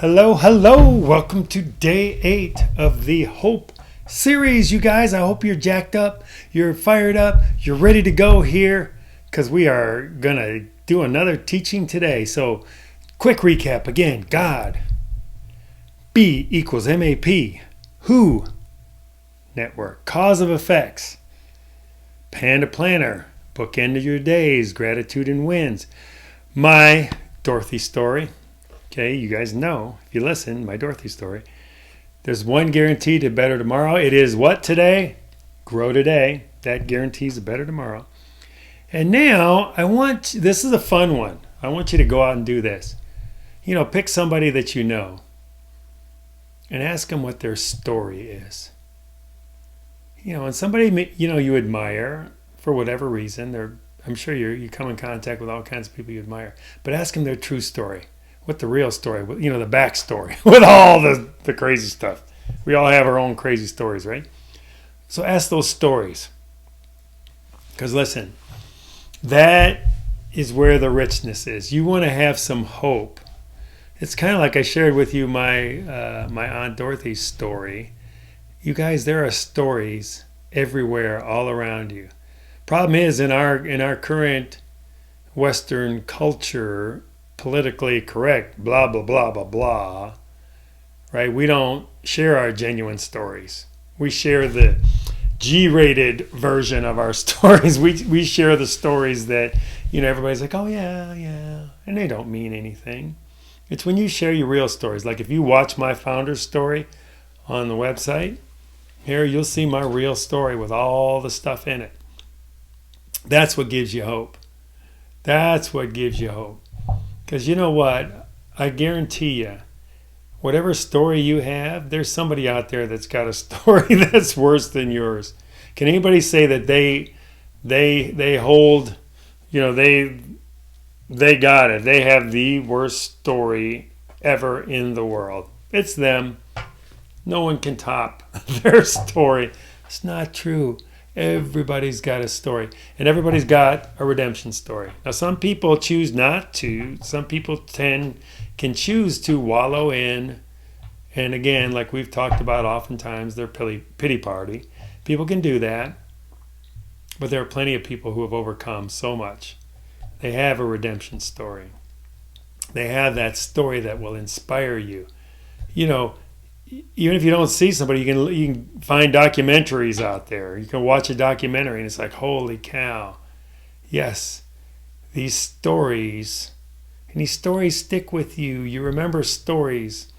Hello, hello. Welcome to day 8 of the Hope series, you guys. I hope you're jacked up, you're fired up, you're ready to go here because we are going to do another teaching today. So, quick recap again. God, B equals MAP, Who, Network, Cause of Effects, Panda Planner, Bookend of Your Days, Gratitude and Wins, my Dorothy story. Okay, you guys know, if you listen, my Dorothy story. There's one guarantee to better tomorrow. It is what today? Grow today. That guarantees a better tomorrow. And now, this is a fun one. I want you to go out and do this. Pick somebody that you know and ask them what their story is. And somebody, you admire for whatever reason. I'm sure you come in contact with all kinds of people you admire. But ask them their true story. What the real story, the backstory, with all the crazy stuff. We all have our own crazy stories, right? So ask those stories. Because listen, that is where the richness is. You want to have some hope. It's kind of like I shared with you my Aunt Dorothy's story. You guys, there are stories everywhere, all around you. Problem is, in our current Western culture, politically correct, blah, blah, blah, blah, blah, right? We don't share our genuine stories. We share the G-rated version of our stories. We share the stories that, everybody's like, oh, yeah, and they don't mean anything. It's when you share your real stories. Like if you watch my founder's story on the website, here you'll see my real story with all the stuff in it. That's what gives you hope. That's what gives you hope. Because you know what? I guarantee you, whatever story you have, there's somebody out there that's got a story that's worse than yours. Can anybody say that they hold, they got it. They have the worst story ever in the world. It's them. No one can top their story. It's not true. Everybody's got a story, and everybody's got a redemption story. Now, some people choose not to. Some people can choose to wallow in, and again, like we've talked about oftentimes, their pity party. People can do that, but there are plenty of people who have overcome so much. They have a redemption story. They have that story that will inspire you. Even if you don't see somebody, you can find documentaries out there. You can watch a documentary and it's like, holy cow. Yes, these stories stick with you. You remember stories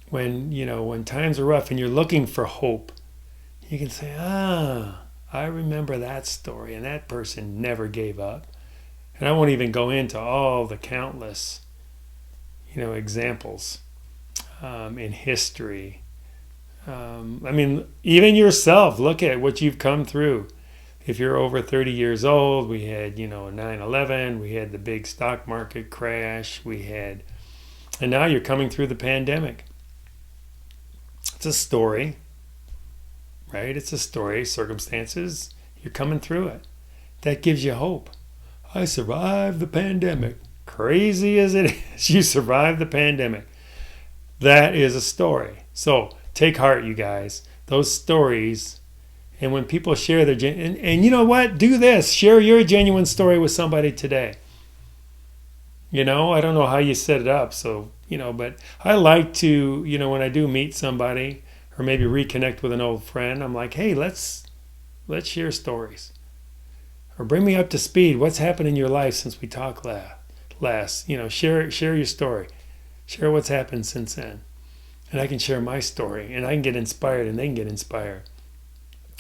when times are rough and you're looking for hope. You can say, I remember that story and that person never gave up. And I won't even go into all the countless, examples. In history. Even yourself, look at what you've come through. If you're over 30 years old, we had, 9/11, we had the big stock market crash, and now you're coming through the pandemic. It's a story, right? It's a story, circumstances, you're coming through it. That gives you hope. I survived the pandemic. Crazy as it is, you survived the pandemic. That is a story. So take heart, you guys. Those stories, and when people share their and you know what? Do this. Share your genuine story with somebody today. I don't know how you set it up. So, but I like to, when I do meet somebody or maybe reconnect with an old friend, I'm like, hey, let's share stories. Or bring me up to speed. What's happened in your life since we talked last? Share your story. Share what's happened since then. And I can share my story. And I can get inspired and they can get inspired.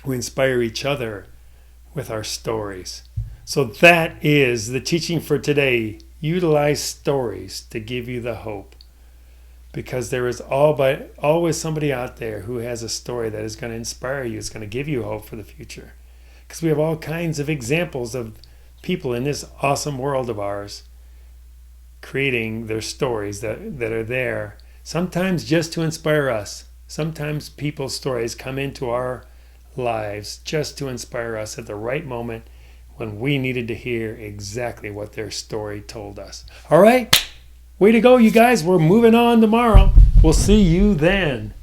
We inspire each other with our stories. So that is the teaching for today. Utilize stories to give you the hope. Because there is always somebody out there who has a story that is going to inspire you. It's going to give you hope for the future. Because we have all kinds of examples of people in this awesome world of ours creating their stories that are there, sometimes just to inspire us. Sometimes people's stories come into our lives just to inspire us at the right moment when we needed to hear exactly what their story told us. All right? way to go, you guys. We're moving on tomorrow. We'll see you then.